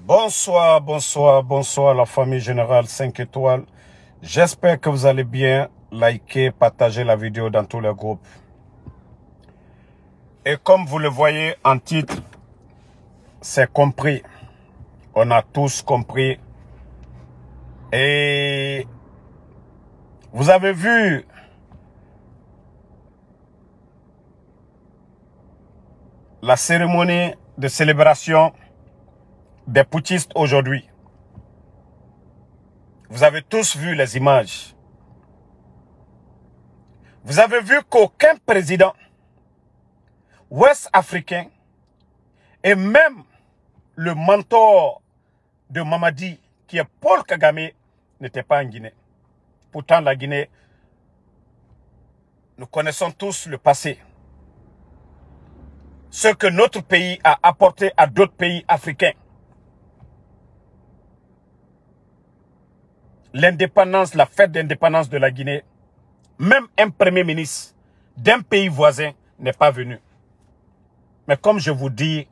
Bonsoir, bonsoir, bonsoir la famille générale 5 étoiles. J'espère que vous allez bien. Likez, partagez la vidéo dans tous les groupes. Et comme vous le voyez en titre, c'est compris. On a tous compris. Et vous avez vu la cérémonie de célébration des putschistes aujourd'hui. Vous avez tous vu les images. Vous avez vu qu'aucun président ouest-africain et même le mentor de Mamadi, qui est Paul Kagame, n'était pas en Guinée. Pourtant, la Guinée, nous connaissons tous le passé. Ce que notre pays a apporté à d'autres pays africains. L'indépendance, la fête d'indépendance de la Guinée, même un premier ministre d'un pays voisin n'est pas venu. Mais comme je vous dis,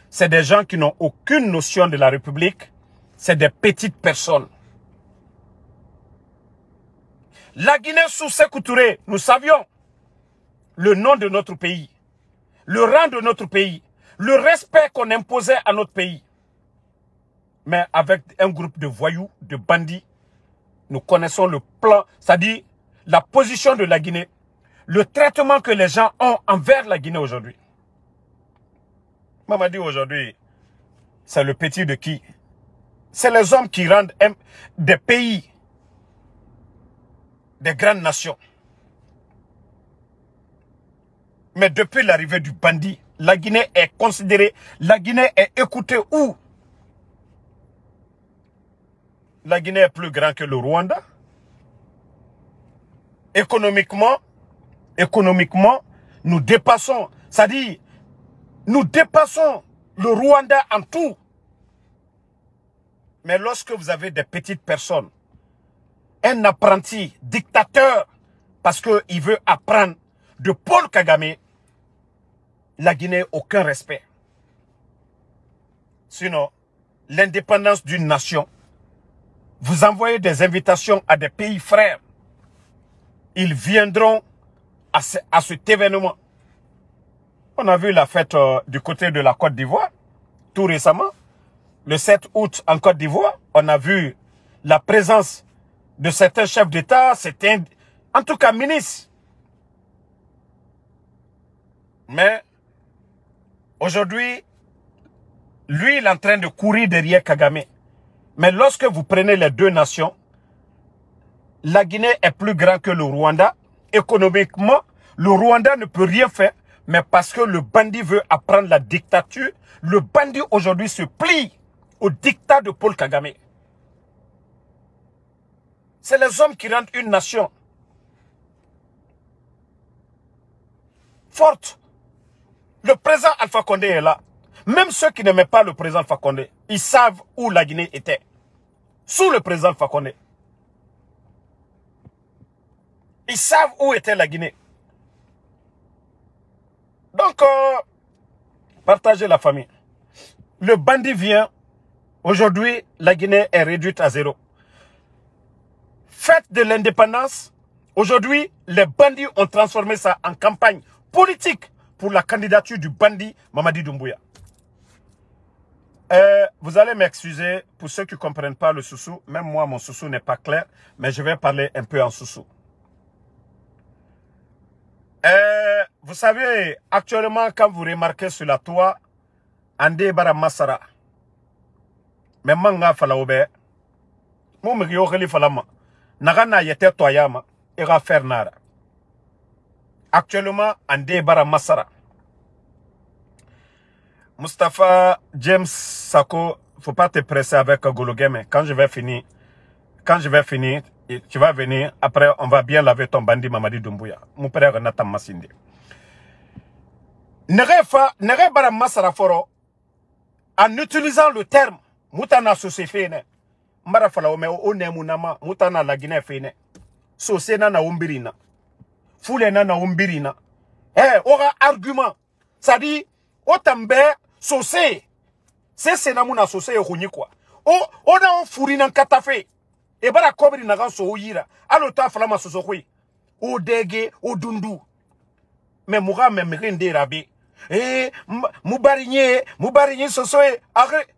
c'est des gens qui n'ont aucune notion de la République, c'est des petites personnes. La Guinée sous Sékou Touré, nous savions le nom de notre pays, le rang de notre pays, le respect qu'on imposait à notre pays. Mais avec un groupe de voyous, de bandits, nous connaissons le plan, c'est-à-dire la position de la Guinée, le traitement que les gens ont envers la Guinée aujourd'hui. Mamadi aujourd'hui, c'est le petit de qui? C'est les hommes qui rendent des pays, des grandes nations. Mais depuis l'arrivée du bandit, la Guinée est considérée, la Guinée est écoutée où? La Guinée est plus grand que le Rwanda. Économiquement, nous dépassons, c'est-à-dire, nous dépassons le Rwanda en tout. Mais lorsque vous avez des petites personnes, un apprenti dictateur, parce qu'il veut apprendre de Paul Kagame, la Guinée n'a aucun respect. Sinon, l'indépendance d'une nation, vous envoyez des invitations à des pays frères. Ils viendront à cet événement. On a vu la fête du côté de la Côte d'Ivoire, tout récemment. Le 7 août en Côte d'Ivoire, on a vu la présence de certains chefs d'État, certains, en tout cas ministres. Mais aujourd'hui, lui, il est en train de courir derrière Kagame. Mais lorsque vous prenez les deux nations, la Guinée est plus grand que le Rwanda. Économiquement, le Rwanda ne peut rien faire, mais parce que le bandit veut apprendre la dictature, le bandit aujourd'hui se plie au dictat de Paul Kagame. C'est les hommes qui rendent une nation forte. Le président Alpha Condé est là. Même ceux qui n'aimaient pas le président Alpha Condé, ils savent où la Guinée était. Sous le président Alpha Condé. Ils savent où était la Guinée. Donc, partagez la famille. Le bandit vient. Aujourd'hui, la Guinée est réduite à zéro. Fête de l'indépendance. Aujourd'hui, les bandits ont transformé ça en campagne politique pour la candidature du bandit Mamadi Doumbouya. Vous allez m'excuser pour ceux qui ne comprennent pas le soussou. Même moi, mon soussou n'est pas clair, mais je vais parler un peu en soussou. Vous savez, actuellement, quand vous remarquez sur la toit, Andé Bara Massara, mais manga falaobe, mon yokeli falama, nagana yete toyama, ira faire nara. Actuellement, Andé Bara Massara. Mustapha James Sako, faut pas te presser avec Gologeme. Quand je vais finir, tu vas venir. Après, on va bien laver ton bandit Mamadi Doumbouya. Mon père Renata Massindi. Nere Bara Massara Foro, en utilisant le terme Moutana Sosefene, Mara Falaome One Munama, Moutana la Guinée Fene, Sosena na Umbirina, Fulena na Umbirina. Aura argument. Ça dit, Otambe, Sosé. C'est sénamuna associé au quoi. On a un fourri dans catafe. Et bara kobri na gan so yira. Alo ta fala ma soso kwe. O dege, o dundu. Mais moura même rende rabe. Moubarinye soso e. Arrête.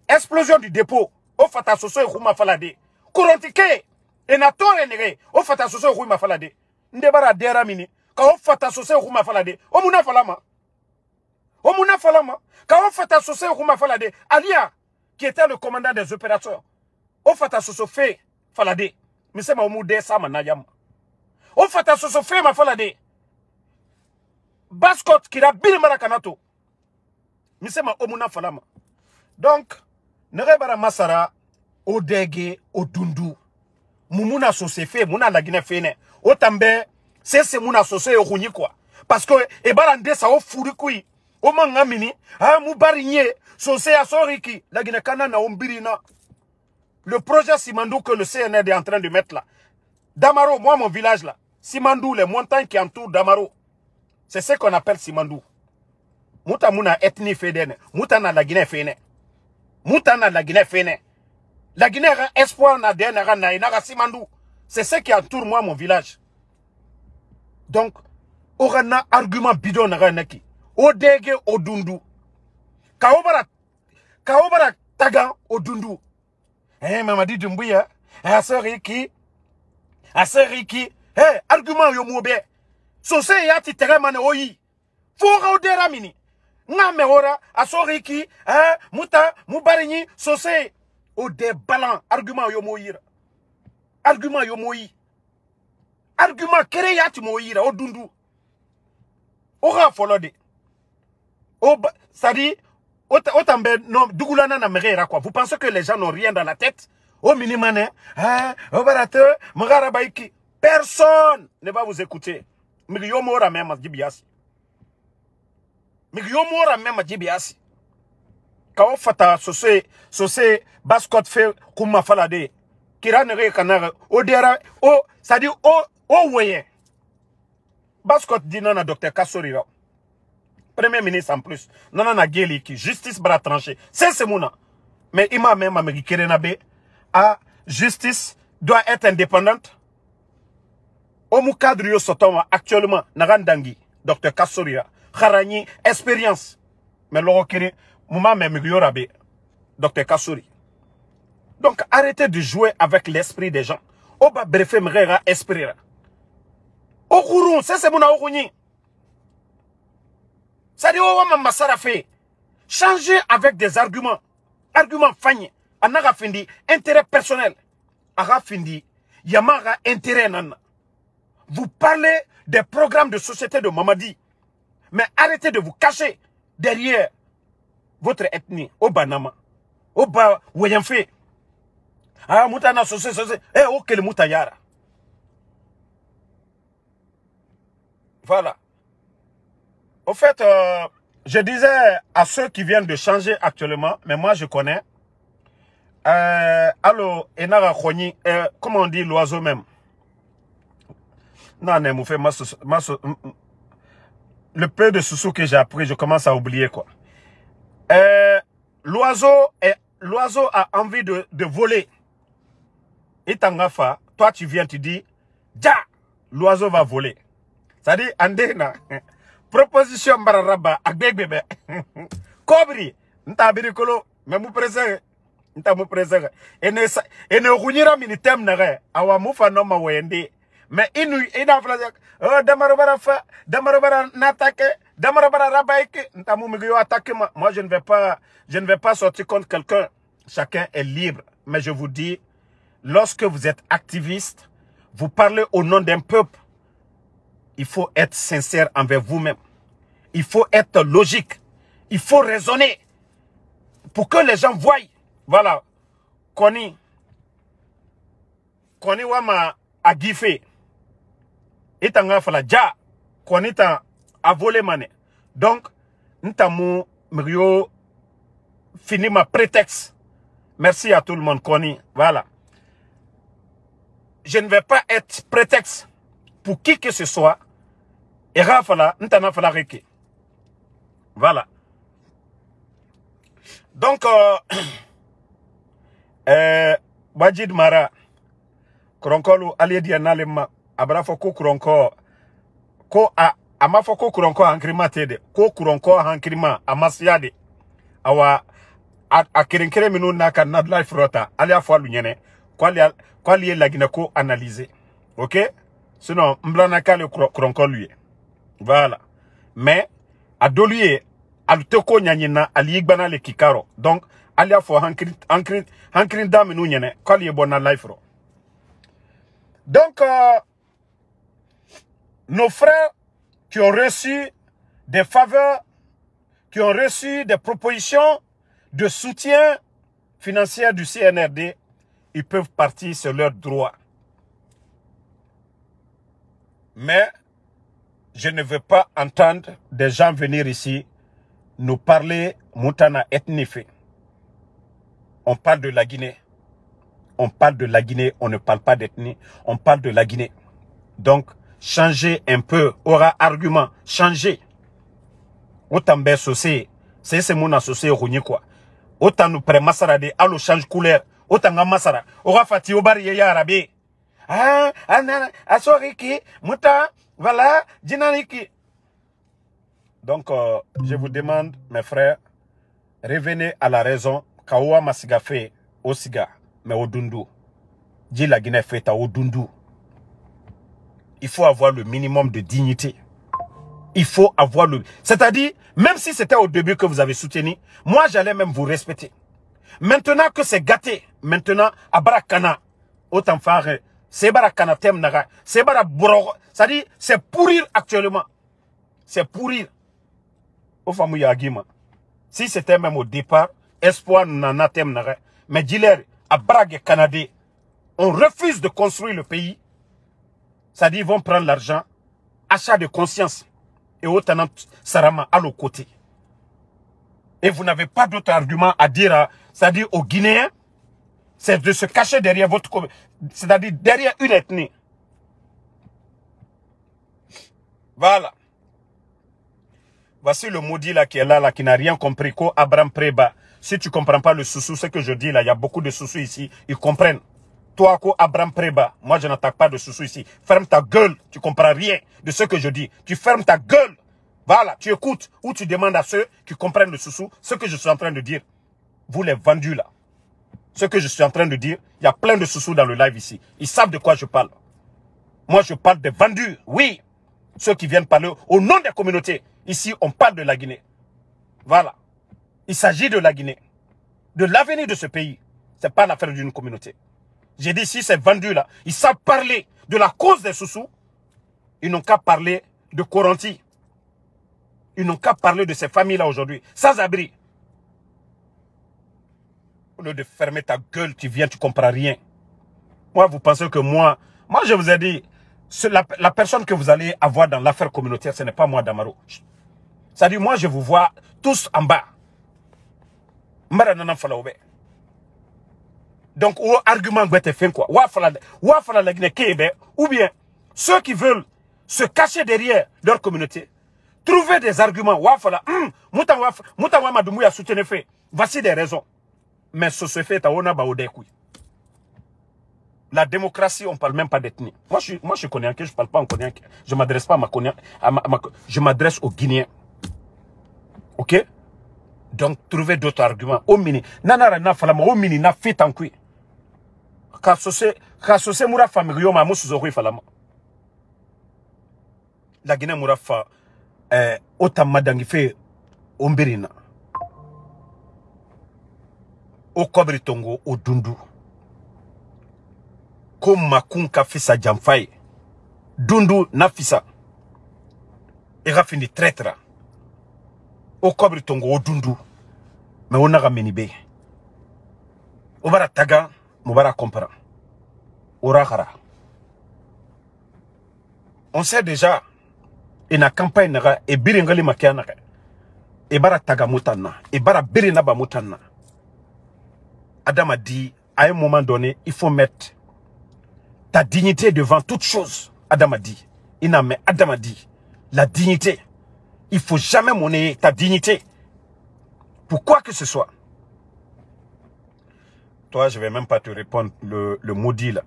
Explosion du dépôt. O fata soso e kuma falade. Kourontike. Et na tore nere. O fata soso e kuma falade. Ndebara dera mini. Ka o fata soso e kuma falade. O muna falama. O muna falama. Ka o fata soso e kuma falade. Alia, qui était le commandant des opérateurs. O fata soso fe falade. Mise ma omu de sama na yam. O fata soso fe ma falade. Baskot qui a bil marakanato. Mise ma omu na falama. Donc, nere bara masara o dege o dundu. Mumuna soso fe muna la Guinée fene. O tambe c'est muna soso e runyi quoi. Parce que e bara ndesa o furi kui. O mangamini ha mu barinye soso ya soriki la Guinée kana na ombirina. Le projet Simandou que le CNR est en train de mettre là. Damaro, moi mon village là. Simandou, les montagnes qui entourent Damaro. C'est ce qu'on appelle Simandou. Mouta mouna ethnie fédéne. Mouta na la Guinée fédéne. Mouta na la Guinée fédéne. La Guinée a espoir na DNA na Simandou. C'est ce qui entoure moi mon village. Donc, orana argument bidon na neki. Odege odundu. Kaobara taga odundu. Mamadi Dumbuya, Aseriki, argument yo moube. Sose yati teremane oyi. Fora odera mini. Nga meora, asoriki, muta, mubarini, sose. Ode balan, argument yo moira. Argument yo moi. Argument kere yati moira, odundu. Ora folode. Ça-dit, vous pensez que les gens n'ont rien dans la tête? Au minimum, personne ne va vous écouter. Migiyomora même à Djibiasi. Migiyomora même à Djibiasi. Quand on fait ce baskot fait comme falade. Kiranere kanara. Odera. Ça dit, ouais. Baskot dit non à Dr. Kassori. Premier ministre en plus. Non, non, qui justice bras tranché. C'est mon nom. Mais il m'a même américain à justice doit être indépendante. Au mou cadre yo sotoma actuellement narandangi Dr. Kassoria Kharani expérience. Mais l'oro kiri mouma même yorabe Dr. Kassori. Donc arrêtez de jouer avec l'esprit des gens. Oba brefe mrera esprit. Okurun, c'est mon oruni. Ça dit, changer avec des arguments. Arguments fagnés. Anaga findi, intérêt personnel. Aga findi, yamaga intérêt nana. Vous parlez des programmes de société de Mamadi. Mais arrêtez de vous cacher derrière votre ethnie. Oba nama. Oba wayanfe. Ah, moutana société. Eh, ok, le moutayara. Voilà. Au fait, je disais à ceux qui viennent de changer actuellement, mais moi je connais. Allo, Enara Khoni, comment on dit l'oiseau même? Non, non, fait le peu de sous que j'ai appris, je commence à oublier quoi. L'oiseau a envie de voler. Et Tangafa, toi tu viens, tu dis, ja, l'oiseau va voler. Ça dit, Andena. Proposition bararaba agbebebe. Kobri nta birikolo me mu presere nta mu presere ene runyira minitem nare awa mufa no ma wende mais ina flaze damarobara fa damarobara n'attaque damarobara rabaike nta mu migo attaquer moi je ne vais pas sortir contre quelqu'un. Chacun est libre, mais je vous dis, lorsque vous êtes activiste, vous parlez au nom d'un peuple. Il faut être sincère envers vous-même. Il faut être logique. Il faut raisonner. Pour que les gens voient. Voilà. Koni wama a gifé. Et tanga fala ja. Koni ta a volé mané. Donc, ntamu mrio fini ma prétexte. Merci à tout le monde, Koni. Voilà. Je ne vais pas être prétexte pour qui que ce soit. Et Rafala, n'tana fala reke. Voilà. Donc, Bajid Mara, Kronkolu, Aliedi Analema, Abrafoko Kronko, Ko a Amafoko Kronko Hankrima Tede, Ko Kronko Hankrima, Amasiade, Awa, a Kerenkere Minu Naka Nad Life Rota, Alia Falunyene, Quali Laginako analysé. Ok? Sinon, Mblanaka le Kronko lui. Voilà. Mais, à Doluye, al teko nyanyina ali igbana le kikaro. Donc, alia fo hankrin dame nou nyene, kali bona life ro. Donc, nos frères qui ont reçu des faveurs, qui ont reçu des propositions de soutien financier du CNRD, ils peuvent partir sur leurs droits. Mais, je ne veux pas entendre des gens venir ici nous parler Moutana ethnife. On parle de la Guinée. On parle de la Guinée, on ne parle pas d'ethnie. On parle de la Guinée. Donc, changez un peu. Aura argument. Changez. Autant bien associé. C'est mon associé Rouni quoi. Autant nous prend Masara de allo change couleur. Autant nga Masara. Aura fati obari ya arabe. Ah, asoriki, Mouta, voilà, Djinaniki. Donc, je vous demande, mes frères, revenez à la raison. Kawa Masiga fait au Siga, mais au Dundu. Dit la Guinée fait au Dundu. Il faut avoir le minimum de dignité. Il faut avoir le... C'est-à-dire, même si c'était au début que vous avez soutenu, moi j'allais même vous respecter. Maintenant que c'est gâté, maintenant, à Barakana, autant faire, c'est Barakana Temnaga, c'est Baraboro, c'est-à-dire, c'est pourrir actuellement. C'est pourrir. Au famille Agima. Si c'était même au départ, espoir n'en temnaga. Mais Diller, à Brague Canadé, on refuse de construire le pays. C'est-à-dire, ils vont prendre l'argent, achat de conscience. Et autant Sarama à l'autre côté. Et vous n'avez pas d'autre argument à dire, c'est-à-dire aux Guinéens, c'est de se cacher derrière votre... C'est-à-dire derrière une ethnie. Voilà. Voici le maudit là qui est là, qui n'a rien compris. Ko Abraham Preba. Si tu ne comprends pas le sous-sous, ce que je dis là, il y a beaucoup de sous-sous ici, ils comprennent. Toi, Ko Abraham Preba, moi je n'attaque pas de sous-sous ici. Ferme ta gueule, tu ne comprends rien de ce que je dis. Tu fermes ta gueule. Voilà, tu écoutes ou tu demandes à ceux qui comprennent le sous-sous ce que je suis en train de dire. Vous les vendus là. Ce que je suis en train de dire, il y a plein de sous-sous dans le live ici. Ils savent de quoi je parle. Moi je parle des vendus, oui. Ceux qui viennent parler au nom des communautés. Ici, on parle de la Guinée. Voilà. Il s'agit de la Guinée. De l'avenir de ce pays. Ce n'est pas l'affaire d'une communauté. J'ai dit, si c'est vendu là, ils savent parler de la cause des sous-sous. Ils n'ont qu'à parler de Coranti. Ils n'ont qu'à parler de ces familles-là aujourd'hui. Sans abri. Au lieu de fermer ta gueule, tu viens, tu ne comprends rien. Moi, vous pensez que moi je vous ai dit, la personne que vous allez avoir dans l'affaire communautaire, ce n'est pas moi, Damaro. C'est-à-dire, moi, je vous vois tous en bas. Donc, au argument que fait quoi? Ou bien, ceux qui veulent se cacher derrière leur communauté, trouver des arguments. Voici des raisons. Mais ce se fait à Onabaodekoui. La démocratie, on ne parle même pas d'ethnie. Moi, je suis Konianke, je ne parle pas en Konianke. Je ne m'adresse pas à ma Konianke. Je m'adresse aux Guinéens. Ok? Donc, trouvez d'autres arguments. Au mini. Nanara na falama, au mini na fait en kui. Kasose moura famille ma moussouzori falama. La Guinée moura fa, autant madangi fait, ombirina. Au Kobri Tongo, au Dundu. Comme Makoun Kafisa Jamfay. Dundu Nafisa. Et Rafini traître. Au Kobri Tongo, au Dundu. Mais on a ramenibe. Obara Taga, Mubara Kompara. Orakara. On sait déjà, et na campagne, et Biringali Makiana. Et Bara Taga Mutana. Et Bara Birinaba Mutana. Adam a dit, à un moment donné, il faut mettre ta dignité devant toute chose. Adam a dit. Adam a dit, la dignité. Il ne faut jamais monnayer ta dignité pour quoi que ce soit. Toi, je ne vais même pas te répondre, le maudit là.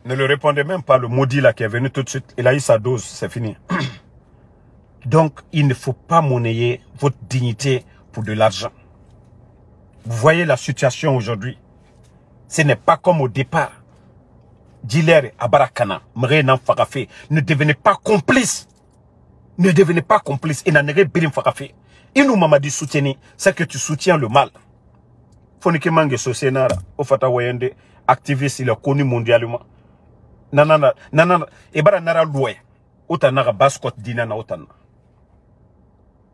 Ne le répondez même pas, le maudit là qui est venu tout de suite. Il a eu sa dose, c'est fini. Donc, il ne faut pas monnayer votre dignité pour de l'argent. Vous voyez la situation aujourd'hui. Ce n'est pas comme au départ. Dealer à Barakana, ne devenez pas complice. Ne devenez pas complice. Et n'en birim fagafé. Il nous m'a dit soutenir, c'est que tu soutiens le mal. Fonike mange sosenara, au fata wayende, activiste, il est connu mondialement. Nanana, et bara nara loué. Ota nara baskot dinana otana.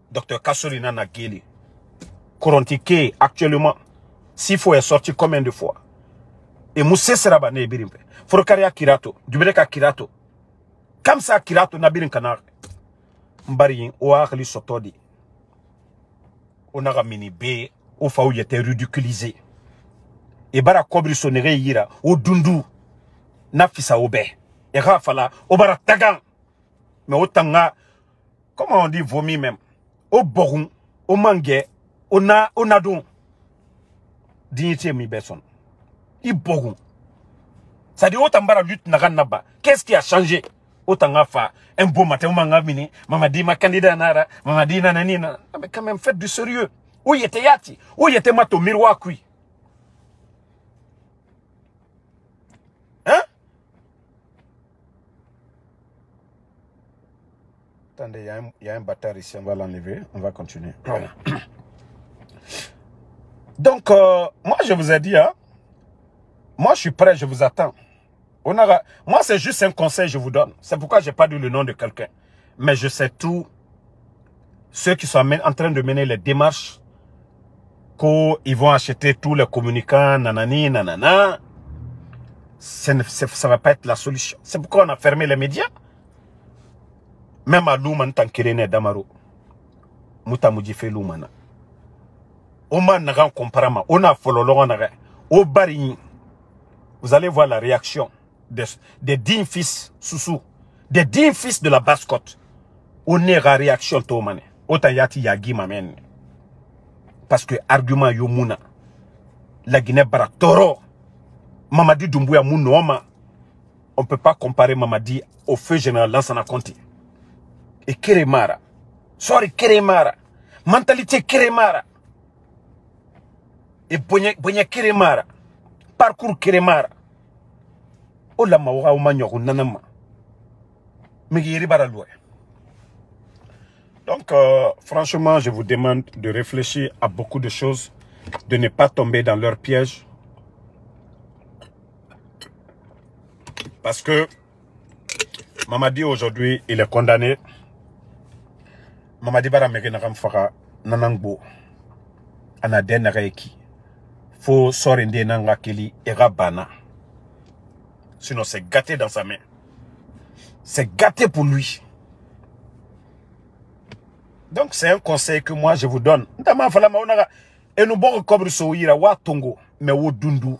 Docteur Kassori nana geli. Korontike, actuellement, s'il faut est sorti combien de fois? Et Moussé Seraba ne birimpe. Forokaria Kirato, Dubreka Kirato. Comme ça, Kirato nabirin kanar. Mbari, Oakli Sotodi. On a mini B, au fa où il était ridiculisé. Et bara kobri sonere yira, au dundu, nafisa obe. Et rafala, au bara tagan. Mais au tanga, comment on dit vomi même? Au boron, au mangue, au nadon. Dignité mi personne. Il boron. Ça dit autant bara lutte naganaba. Qu'est-ce qui a changé? Autant fa un beau matin, manga mini, mama dit ma candidat nara, mama dit nananina. Mais quand même, faites du sérieux. Où y était yati? Où y était mato miroir kui? Hein? Attendez, il y a un bâtard ici, on va l'enlever, on va continuer. Voilà. Donc, moi je vous ai dit, hein, moi je suis prêt, je vous attends. Moi c'est juste un conseil que je vous donne. C'est pourquoi je n'ai pas dit le nom de quelqu'un. Mais je sais tout. Ceux qui sont en train de mener les démarches, qu'ils vont acheter tous les communicants, nanani, nanana. Ça ne va pas être la solution. C'est pourquoi on a fermé les médias. Même à Louman, Tankirene Damaro. Moutamoudife Loumana. Oman Nagan Komparama. On a follow au Bari. Vous allez voir la réaction des dignes fils Soussou. Des dignes fils de la Basse-Côte. On est la réaction Tomane. Otayati Yagi Mamen. Parce que argument Yomuna. La Guinée Barak Toro. Mamadi Doumbouya Mounoma. On ne peut pas comparer Mamadi au feu général Lansana Conti. Et Keremara. Sorry Keremara. Mentalité Keremara. Et Bonya Keremara. Parcours Keremara. Ola Maura Omanyo Nanama. Migiri Baraloué. Donc, franchement, je vous demande de réfléchir à beaucoup de choses, de ne pas tomber dans leur piège. Parce que Mamadi aujourd'hui, il est condamné. Mamadi bara mege nakam faka nanangbo. Anade nagaeki. Faut sorinde nanga keli erabana. Sinon, c'est gâté dans sa main. C'est gâté pour lui. Donc, c'est un conseil que moi, je vous donne. Et nous borons comme soira wa tongo, mais wo dundu.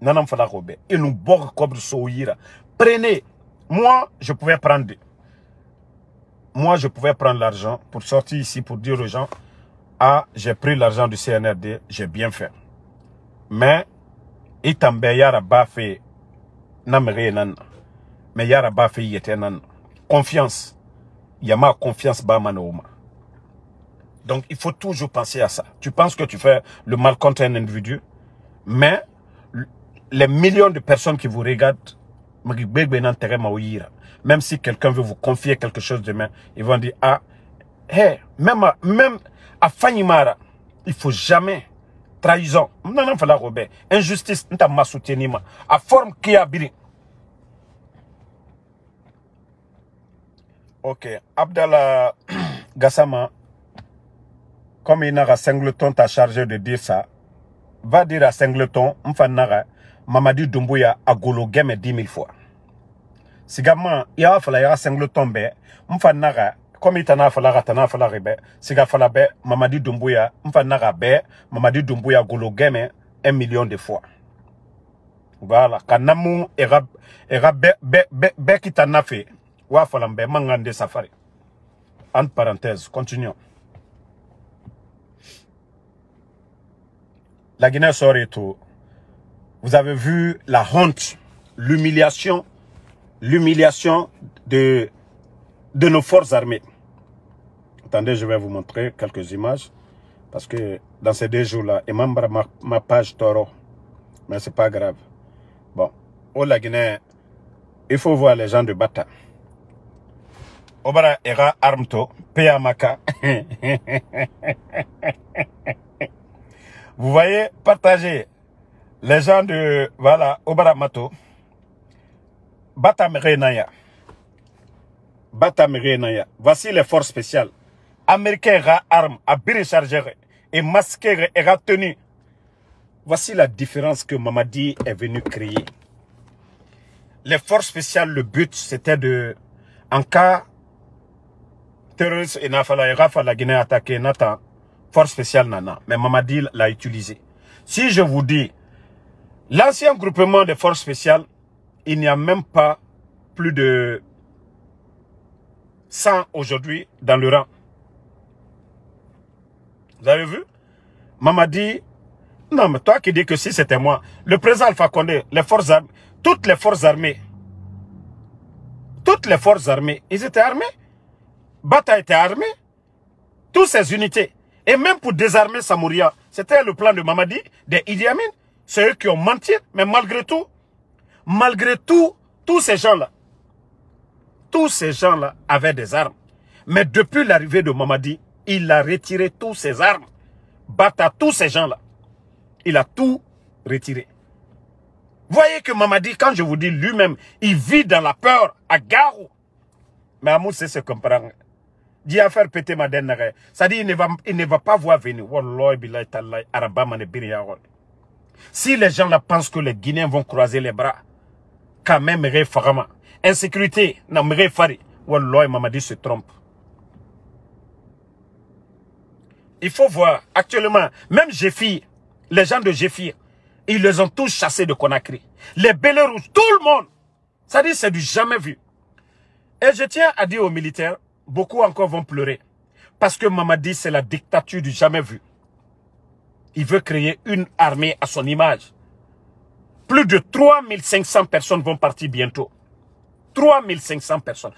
Nanam fala robe. Et nous borons comme soira. Prenez. Moi, je pouvais prendre. Moi, je pouvais prendre l'argent pour sortir ici pour dire aux gens, ah, j'ai pris l'argent du CNRD, j'ai bien fait. Mais, itambe yara bafe, namere nan. Mais yara bafe yete nan. Confiance. Yama confiance ba manouma. Donc, il faut toujours penser à ça. Tu penses que tu fais le mal contre un individu, mais les millions de personnes qui vous regardent, même si quelqu'un veut vous confier quelque chose demain, ils vont dire, ah, hey, même à Fanyimara, il faut jamais trahison. Non, fala Robert. Injustice, n'ta ma soutenir. À forme qui a biri. Ok. Abdallah Gassama, comme il n'a pas Singleton t'a chargé de dire ça, va dire à Singleton, Mamadi Doumbouya a golo game 10 000 fois. Si gamin, il a fallu à Singleton be, comme il t'en a fallu à t'en a fallu rebe, si ga fallu be, Mamadi Doumbouya, be, Mamadi Doumbouya golo game 1 million de fois. Voilà. Quand Namou era be qui t'en a fait, wa fallu be, mangande safari. Entre parenthèses, continuons. La Guinée sort et tout. Vous avez vu la honte, l'humiliation de nos forces armées. Attendez, je vais vous montrer quelques images. Parce que dans ces 2 jours-là, et même ma page Toro. Mais c'est pas grave. Bon, au la Guinée, il faut voir les gens de Bata. Obara era armto, Payamaka. Vous voyez, partagez. Les gens de, voilà, Obara Mato. Bata Merenaya. Bata Merenaya. Voici les forces spéciales. Américains ra armes, à recharger et masquer et tenu. Voici la différence que Mamadi est venu créer. Les forces spéciales, le but, c'était de, en cas terroriste, il n'a pas la Guinée attaquer, Nathan, force spéciale nana. Mais Mamadi l'a utilisé. Si je vous dis, l'ancien groupement de forces spéciales, il n'y a même pas plus de 100 aujourd'hui dans le rang. Vous avez vu? Mamadi, non, mais toi qui dis que si c'était moi, le président Alpha Condé, les forces armées, toutes les forces armées, ils étaient armés. Bata était armé, toutes ces unités. Et même pour désarmer Samouria, c'était le plan de Mamadi, de Idi Amin. C'est eux qui ont menti, mais malgré tout, tous ces gens-là avaient des armes. Mais depuis l'arrivée de Mamadi, il a retiré tous ses armes. Bata, tous ces gens-là. Il a tout retiré. Voyez que Mamadi, quand je vous dis lui-même, il vit dans la peur à Garo. Mais Amou, c'est ce qu'on comprend. Dit à faire péter ma dernière. Ça dit, il ne va pas voir venir. Si les gens là pensent que les Guinéens vont croiser les bras, quand même, insécurité, Mamadi se trompe. Il faut voir, actuellement, même Géfir, les gens de Géfir, ils les ont tous chassés de Conakry. Les belles rouges, tout le monde. Ça dit, c'est du jamais vu. Et je tiens à dire aux militaires, beaucoup encore vont pleurer. Parce que Mamadi, c'est la dictature du jamais vu. Il veut créer une armée à son image. Plus de 3500 personnes vont partir bientôt. 3500 personnes.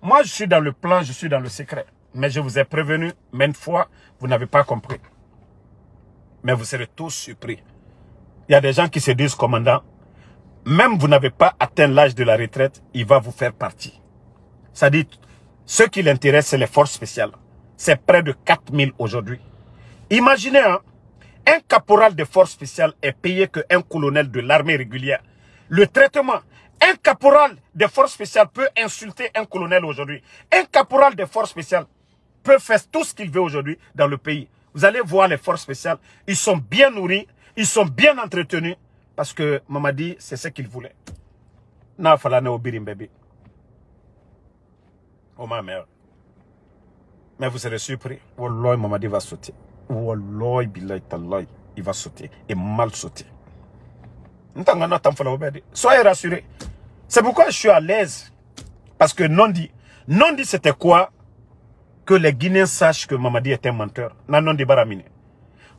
Moi, je suis dans le plan, je suis dans le secret. Mais je vous ai prévenu, maintes fois, vous n'avez pas compris. Mais vous serez tous surpris. Il y a des gens qui se disent, commandant, même vous n'avez pas atteint l'âge de la retraite, il va vous faire partie. Ça dit, ce qui l'intéresse, c'est les forces spéciales. C'est près de 4000 aujourd'hui. Imaginez, hein, un caporal de forces spéciales est payé qu'un colonel de l'armée régulière. Le traitement, un caporal de forces spéciales peut insulter un colonel aujourd'hui. Un caporal de forces spéciales peut faire tout ce qu'il veut aujourd'hui dans le pays. Vous allez voir les forces spéciales, ils sont bien nourris, ils sont bien entretenus, parce que Mamadi, c'est ce qu'il voulait. Oh ma mère. Mais vous serez surpris. Wallah, Mamadi va sauter. Wallah, il va sauter. Et mal sauter. Soyez rassurés. C'est pourquoi je suis à l'aise. Parce que non dit c'était quoi? Que les Guinéens sachent que Mamadi était un menteur. Non dit baramine.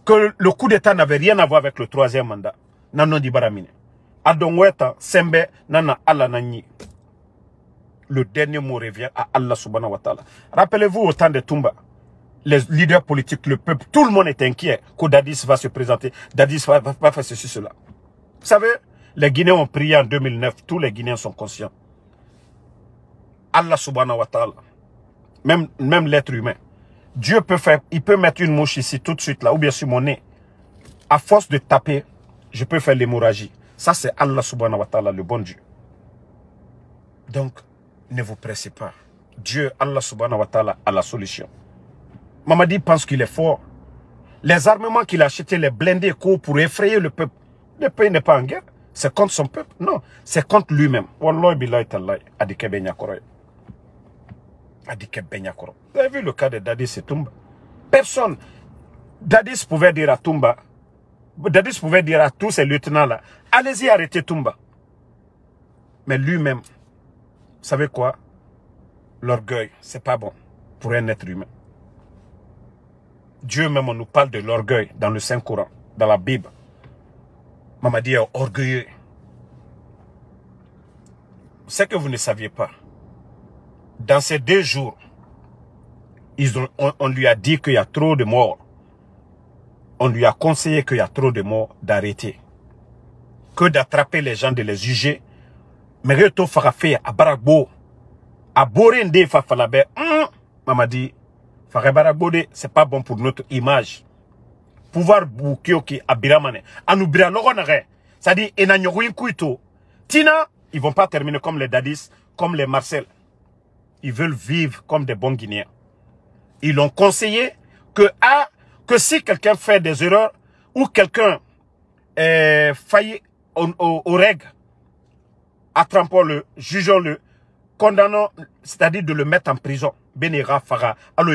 Que le coup d'état n'avait rien à voir avec le 3e mandat. Non dit baramine. Adongweta, Sembe, Nana Allah Nani. Le dernier mot revient à Allah subhanahu wa ta'ala. Rappelez-vous au temps de Toumba. Les leaders politiques, le peuple, tout le monde est inquiet que Dadis va se présenter. Dadis va faire ceci, cela. Vous savez, les Guinéens ont prié en 2009. Tous les Guinéens sont conscients. Allah subhanahu wa ta'ala. Même l'être humain. Dieu peut faire, il peut mettre une mouche ici tout de suite là, ou bien sur mon nez. À force de taper, je peux faire l'hémorragie. Ça c'est Allah subhanahu wa ta'ala, le bon Dieu. Donc, ne vous pressez pas. Dieu, Allah subhanahu wa ta'ala, a la solution. Mamadi pense qu'il est fort. Les armements qu'il a achetés, les blindés pour effrayer le peuple. Le pays n'est pas en guerre. C'est contre son peuple. Non, c'est contre lui-même. Wallahi billahi tallahi, adike benyakoro. Adike benyakoro. Vous avez vu le cas de Dadis et Toumba? Personne. Dadis pouvait dire à Toumba, Dadis pouvait dire à tous ces lieutenants-là, allez-y arrêtez Toumba. Mais lui-même, vous savez quoi? L'orgueil, c'est pas bon pour un être humain. Dieu même, on nous parle de l'orgueil dans le Saint-Coran, dans la Bible. Mamadi est orgueilleux. C'est que vous ne saviez pas. Dans ces 2 jours, on lui a dit qu'il y a trop de morts. On lui a conseillé qu'il y a trop de morts d'arrêter. Que d'attraper les gens, de les juger. Mais reto farafé à Baragbo. À Borende Fafalabe. Mamadi, Farabarabode, c'est pas bon pour notre image. Pouvoir boukioki à Biramane. Anoubira Logonare. C'est-à-dire, Tina, ils vont pas terminer comme les Dadis, comme les Marcel. Ils veulent vivre comme des bons Guinéens. Ils l'ont conseillé que si quelqu'un fait des erreurs ou quelqu'un faillit aux règles, attrapons-le, jugeons-le, condamnons, c'est-à-dire de le mettre en prison. Benera Fara, alors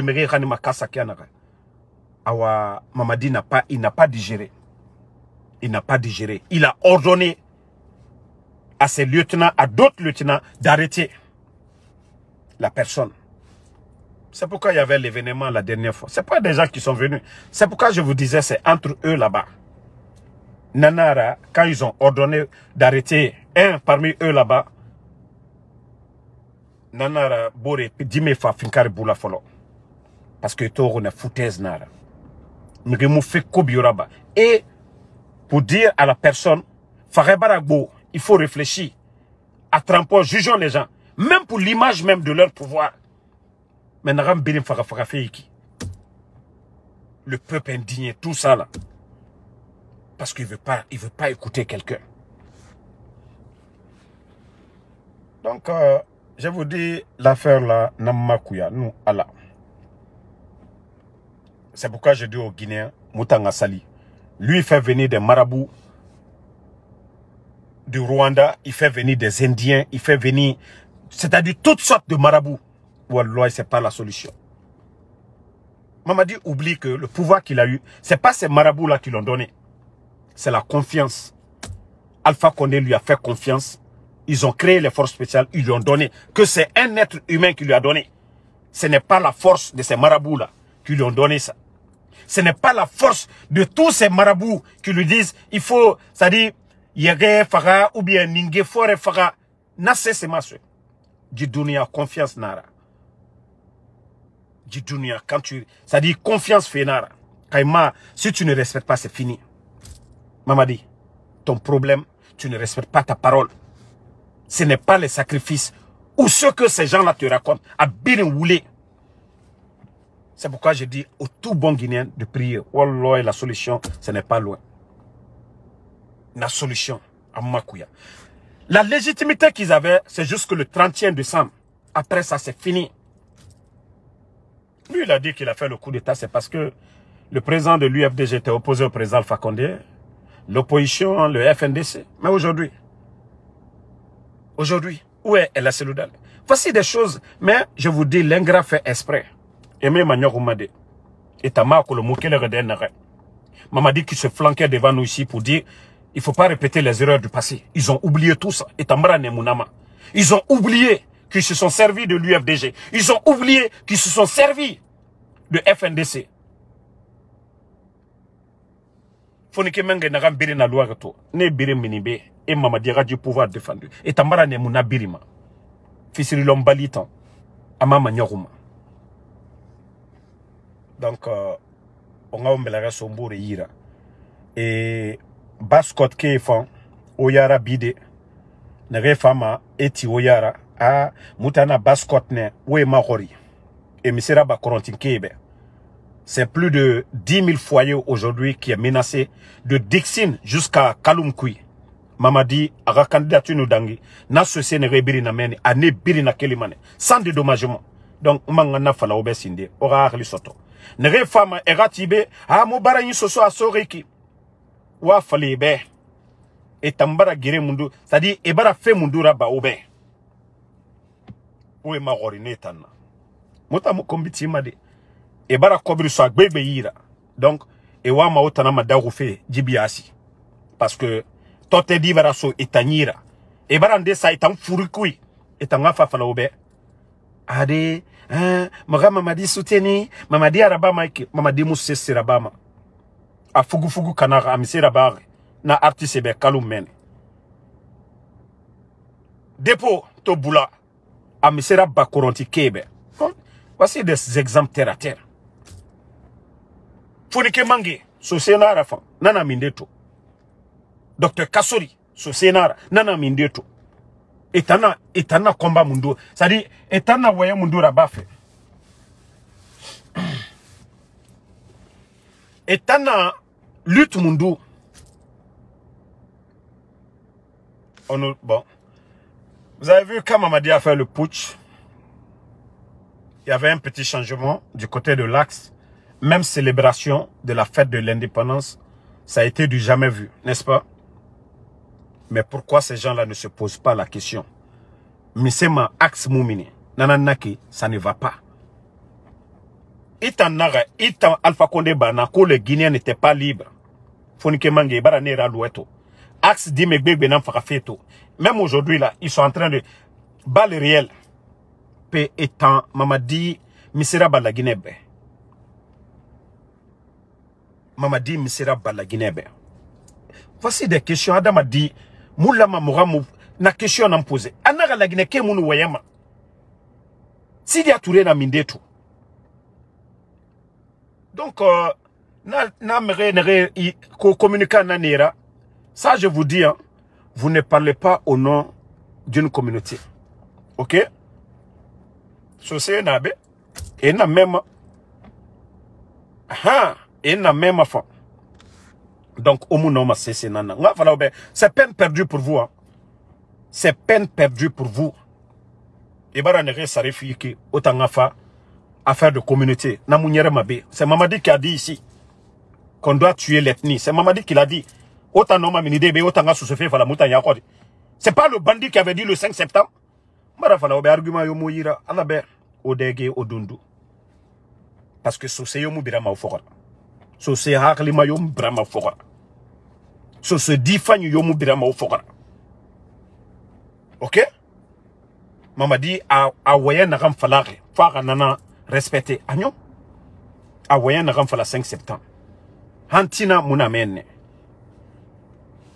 Awa Mamadi il n'a pas digéré. Il n'a pas digéré. Il a ordonné à ses lieutenants, à d'autres lieutenants, d'arrêter la personne. C'est pourquoi il y avait l'événement la dernière fois. Ce n'est pas des gens qui sont venus. C'est pourquoi je vous disais, c'est entre eux là-bas. Nanara, quand ils ont ordonné d'arrêter un parmi eux là-bas, Nanara, Bore, Dime Fa, Finkari Boula Folo. Parce que tout on est foutaise Nara. Et pour dire à la personne, il faut réfléchir. À tremper, jugeons les gens. Même pour l'image même de leur pouvoir. Mais le peuple indigné, tout ça là. Parce qu'il veut pas écouter quelqu'un. Donc, je vous dis, l'affaire là, Namakuya, nous, Allah. C'est pourquoi je dis aux Guinéens, Moutanga Sali, lui il fait venir des marabouts du Rwanda, il fait venir des Indiens, il fait venir, c'est-à-dire toutes sortes de marabouts. Wallah, c'est pas la solution. Mamadi oublie que le pouvoir qu'il a eu, c'est pas ces marabouts-là qui l'ont donné. C'est la confiance. Alpha Condé lui a fait confiance. Ils ont créé les forces spéciales, ils lui ont donné. Que c'est un être humain qui lui a donné. Ce n'est pas la force de ces marabouts-là qui lui ont donné ça. Ce n'est pas la force de tous ces marabouts qui lui disent, il faut, c'est-à-dire, Yagé Fara ou bien Ninge Fore Fara. Nassé c'est ma soeur. Du dunia, confiance Nara. Du dunia, quand tu, c'est-à-dire, confiance fait Nara. Kaima, si tu ne respectes pas, c'est fini. Mamadi, ton problème, tu ne respectes pas ta parole. Ce n'est pas les sacrifices ou ce que ces gens-là te racontent à bien rouler. C'est pourquoi je dis au tout bon Guinéen de prier. Wallah, la solution, ce n'est pas loin. La solution, à Makuya. La légitimité qu'ils avaient, c'est juste que le 31 décembre. Après ça, c'est fini. Lui, il a dit qu'il a fait le coup d'État, c'est parce que le président de l'UFDG était opposé au président Alpha Condé. L'opposition, le FNDC. Mais aujourd'hui, où est la Seloudal? Voici des choses, mais je vous dis, l'ingrat fait exprès. Aimé Magnogoumade. Et Tamako le moqué le redénaré. Mamadi qui se flanquait devant nous ici pour dire, il ne faut pas répéter les erreurs du passé. Ils ont oublié tout ça. Et Tamara Nemounama. Ils ont oublié qu'ils se sont servis de l'UFDG. Ils ont oublié qu'ils se sont servis de FNDC. Fonike menge nagam biri na loi gato. Ne biri minibe. Et Mamadi a du pouvoir défendu. Et Tamara Nemouna birima. Fisiri lombalitan. Ama Magnogouma. Donc, on a un sombo yira. Et Baskot Kefan, Oyara Bide, Nere Fama, Eti Oyara, a Moutana Baskot ne, Oué Mahori. Et Misera Bakorontin Kebe. C'est plus de 10 000 foyers aujourd'hui qui est menacé de Dixin jusqu'à Kalumkoui. Mamadi, à la candidature Noudangi, n'a cessé ne rebiri na meni, a ne biri na kelimane, sans dédommagement. Donc, Mangana Fala Obesinde, Ora Arli Soto. Nere fama eratibe a mobara yin soso asoreki wa falebe etambara gire mundu c'est-à-dire ebara fe mundura ba obe we magori netana mota mo kombiti made ebara kobri so agbegbe yira donc e wa ma otana madagu fe jibiasi parce que tote divara so etanyira ebara nde sa etam furikui etanga fa fala obe Ade, Mamadi souteni, Mamadi Arabama, Mamadi Mousse Sirabama. A Fugu Kanara, Amisé Rabare, na artiste be Kaloumene. Dépôt, Toboula, Amisé Bakoronti Kebe. Voici des exemples terre à terre. Fonike Mange, Sosenara Rafa, Nana Mindeto. Docteur Kassori, Sosenara, Nana Mindeto. Etana combat mundo. C'est-à-dire, etana voyant mundo rabafe. Etana lutte mundo. Bon. Vous avez vu quand Mamadi a fait le putsch, il y avait un petit changement du côté de l'Axe. Même célébration de la fête de l'indépendance, ça a été du jamais vu, n'est-ce pas? Mais pourquoi ces gens-là ne se posent pas la question? Misema Axe Moumini, Nananaki, ça ne va pas. Itan Alpha Condé Banako, les Guinéens n'étaient pas libres. Fonike Mange, Baranera Loueto. Axe dit mes bébés n'en fera fait tout. Même aujourd'hui, là, ils sont en train de balle réel. Pe étant, Mamadi, Misera Balaguinebe. Mamadi, Misera Balaguinebe. Voici des questions. Adam a dit, Moulama Moramou, na question à me poser. Anara la Guinée, ke mounou wayama. Sidi a touré na mindetou. Donc, communiquant nanera. Ça, je vous dis, hein, vous ne parlez pas au nom d'une communauté. Ok? C'est nabe. Et na même. Et na même fond. Donc, c'est peine perdue pour vous. Hein. C'est peine perdue pour vous. Et autant affaire de communauté. C'est Mamadi qui a dit ici qu'on doit tuer l'ethnie. C'est Mamadi qui l'a dit. C'est pas le bandit qui avait dit le 5 septembre. Parce que c'est yomu birama fora. So se haklima yom brama fora. So se difanyu yomu birama fora. Ok? Mamadi a wayan nakam falare. Fara nana respecté. Agnon? A wayan nakam fala 5 septembre. Hantina muna menne.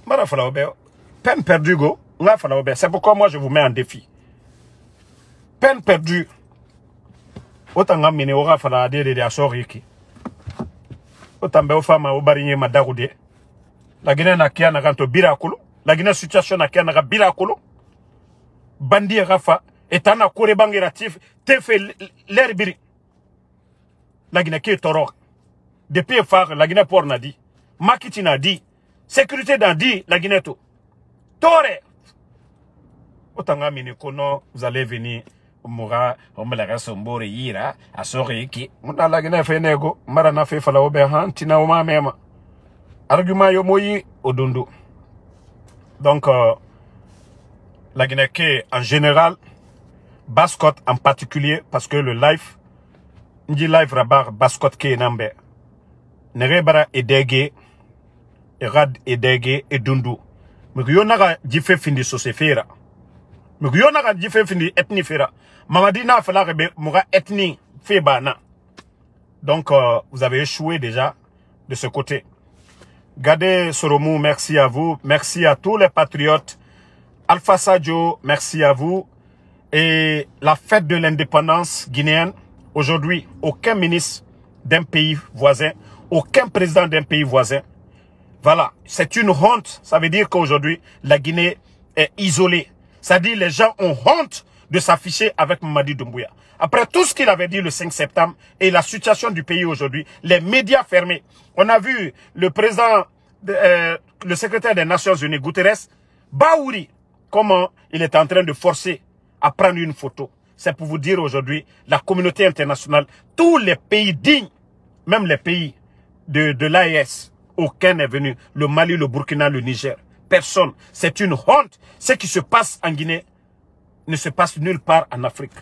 Mara fala obe. Peine perdue go. Nga fala obe. C'est pourquoi moi je vous mets en défi. Peine perdue. Autant nga ora fala de asoriki. Autant be ofama obarinye madarude. La Guinée na kia na kanto birakolo. La Guinée situation na kia na birakolo. Bandi rafa etana kore bangeratif te fait l'air biri. La Guinée qui est toro. Depuis phare la Guinée pour nadi. Makiti na di. Sécurité dans di la Guinée to. Tore. Autant nga kono vous allez venir Moura, on me la rassembore yira, à sori qui, mouta la Guinée fait nego, marana fait fala oberhan, tina oma mema. Argument yo moyi odondo. Donc, la Guinée en général, Bascot en particulier, parce que le live, ndi live rabar Bascot ke nambe. Nerebara edege, erad edege edundu. Mais yo naga jife findi sosefera. Mais yo naga jife findi ethnie fera. Mamadi na fala rebe moura ethnie febana. Donc vous avez échoué déjà de ce côté. Gade Soromou, merci à vous. Merci à tous les patriotes. Alpha Sadio, merci à vous. Et la fête de l'indépendance guinéenne, aujourd'hui, aucun ministre d'un pays voisin, aucun président d'un pays voisin. Voilà, c'est une honte. Ça veut dire qu'aujourd'hui, la Guinée est isolée. Ça dit les gens ont honte de s'afficher avec Mamadi Doumbouya. Après tout ce qu'il avait dit le 5 septembre et la situation du pays aujourd'hui, les médias fermés. On a vu le président, le secrétaire des Nations Unies, Guterres, Baouri, comment il est en train de forcer à prendre une photo. C'est pour vous dire aujourd'hui, la communauté internationale, tous les pays dignes, même les pays de l'AES, aucun n'est venu. Le Mali, le Burkina, le Niger. Personne. C'est une honte. Ce qui se passe en Guinée ne se passe nulle part en Afrique.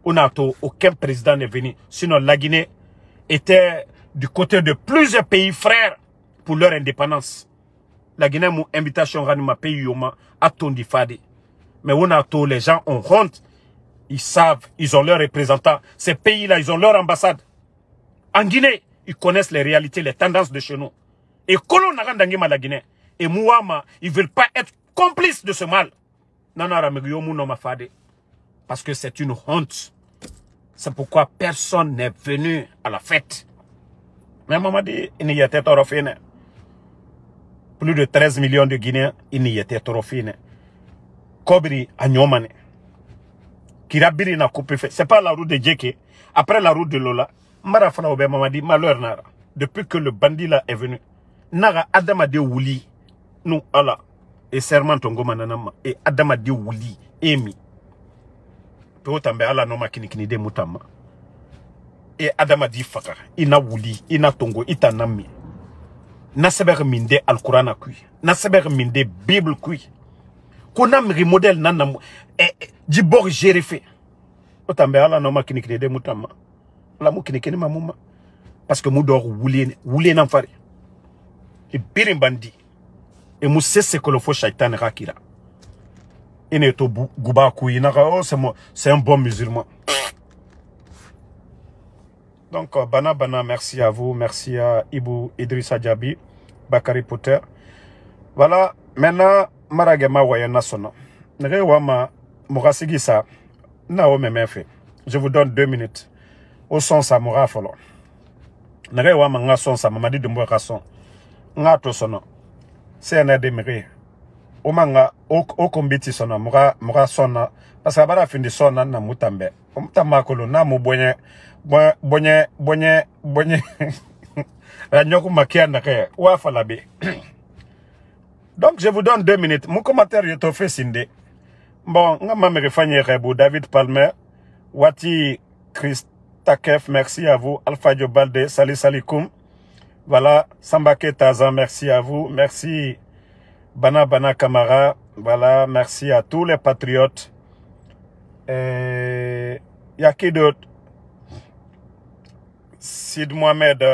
Aucun président n'est venu. Sinon, la Guinée était du côté de plusieurs pays frères pour leur indépendance. La Guinée, mon invitation, ranima pays yoma, atondi fade. Mais les gens ont honte. Ils savent, ils ont leurs représentants. Ces pays-là, ils ont leur ambassade. En Guinée, ils connaissent les réalités, les tendances de chez nous. Et Kolo Narandangima la Guinée. Et Mouama, ils ne veulent pas être complices de ce mal. Parce que c'est une honte. C'est pourquoi personne n'est venu à la fête. Mais maman dit, il n'y était pas fini. Plus de 13 millions de Guinéens, il n'y était pas fini. Kobri a Nyomane. Kirabiri na coupé fait. C'est pas la route de Djeke. Après la route de Lola, Marafana Obe maman dit, malheur Nara. Depuis que le bandit là est venu, Nara Adama de Wouli, nous, Allah, et Serment Tongo Mananama, et Adama de Wouli, Emi. Peut-être Allah Noma Kinikini de Moutama. Et Adama di Faka, Ina Wouli, Ina Tongo, Ita Nami. Naseber Minde Al-Qur'an kui. Naseber Minde Bible kui. Konam remodel nanam Djibor Jéréfé. Peut-être Allah Noma Kinikini de Moutama. La mou Kinikini Mamouma. Parce que Moudor Wouli Nanfari. Et Birim Bandi. Et mou c'est que le faux shaitan rakira. Il n'est au Gouba Kouy. C'est un bon musulman. Donc, Bana, merci à vous. Merci à Ibou Idrissa Diaby, Bakary Potter. Voilà. Maintenant, Maragema Wayana Sono. Nrewama Mourasigisa. Nao Memefe. Je vous donne 2 minutes. Au son sa Moura Folo. Nrewama nga son sa Mamadi de Moura son. Nga to sono. C'est un admiré. Au manga, au combiti sona, moura sona, parce que la fin de sona na mutambe. Mutamba kolo na mu bonye, la nyoku makia na kaya, wa falabe. Donc, je vous donne 2 minutes. Mon commentaire, je te fais sinde. Bon, nga ma me refanye Rebou, David Palmer, Wati Christakef, merci à vous, Alpha Diobalde, salut salikoum. Voilà, Sambake Tazan, merci à vous. Merci Bana Kamara. Voilà, merci à tous les patriotes. Il y a qui d'autre? Sid Mohamed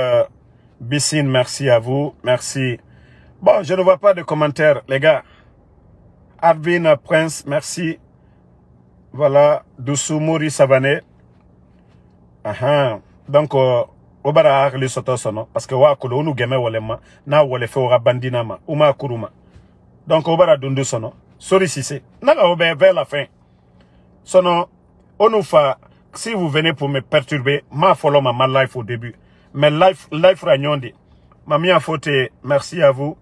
Bissine, merci à vous. Merci. Bon, je ne vois pas de commentaires, les gars. Arvin Prince, merci. Voilà, Doussou Mouri Savané. Donc, Obara Arli Soto Sono, parce que Wakolo, nous game Wolema, na Wole Fora Bandinama, Uma Kuruma. Donc, Obara Dundu Sono, sorry si c'est. Naga Obe vers la fin. Sono, Onufa, si vous venez pour me perturber, ma follow ma life au début. Mais life Ragnondi. Mamia Fote, merci à vous.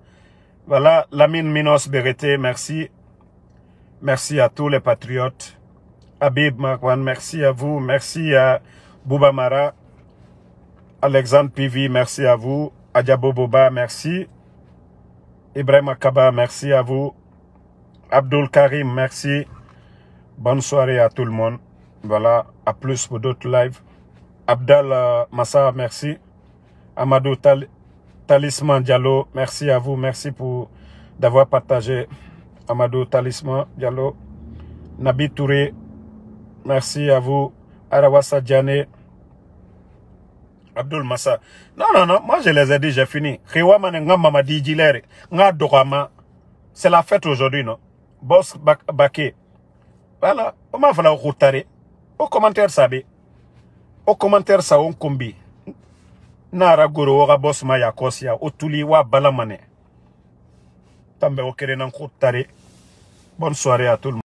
Voilà, Lamine Minos Berete, merci. Merci à tous les patriotes. Habib Makwan, merci à vous. Merci à Bouba Mara. Alexandre Pivi, merci à vous. Adjabo Boba, merci. Ibrahim Akaba, merci à vous. Abdul Karim, merci. Bonne soirée à tout le monde. Voilà, à plus pour d'autres lives. Abdal Massa, merci. Amadou Talisman Diallo, merci à vous. Merci pour d'avoir partagé. Amadou Talisman Diallo. Nabi Touré, merci à vous. Arawasa Diane. Abdul Massa. Non, moi je les ai dit, j'ai fini. C'est la fête aujourd'hui, non? Boss Baké. Voilà. On m'a fallu routare. Au commentaire, ça bé. Au commentaire, ça on combi. Nara goro ora boss maya kosia. Otuli wa balamane. Tambe okere nan routare. Bonne soirée à tout le monde.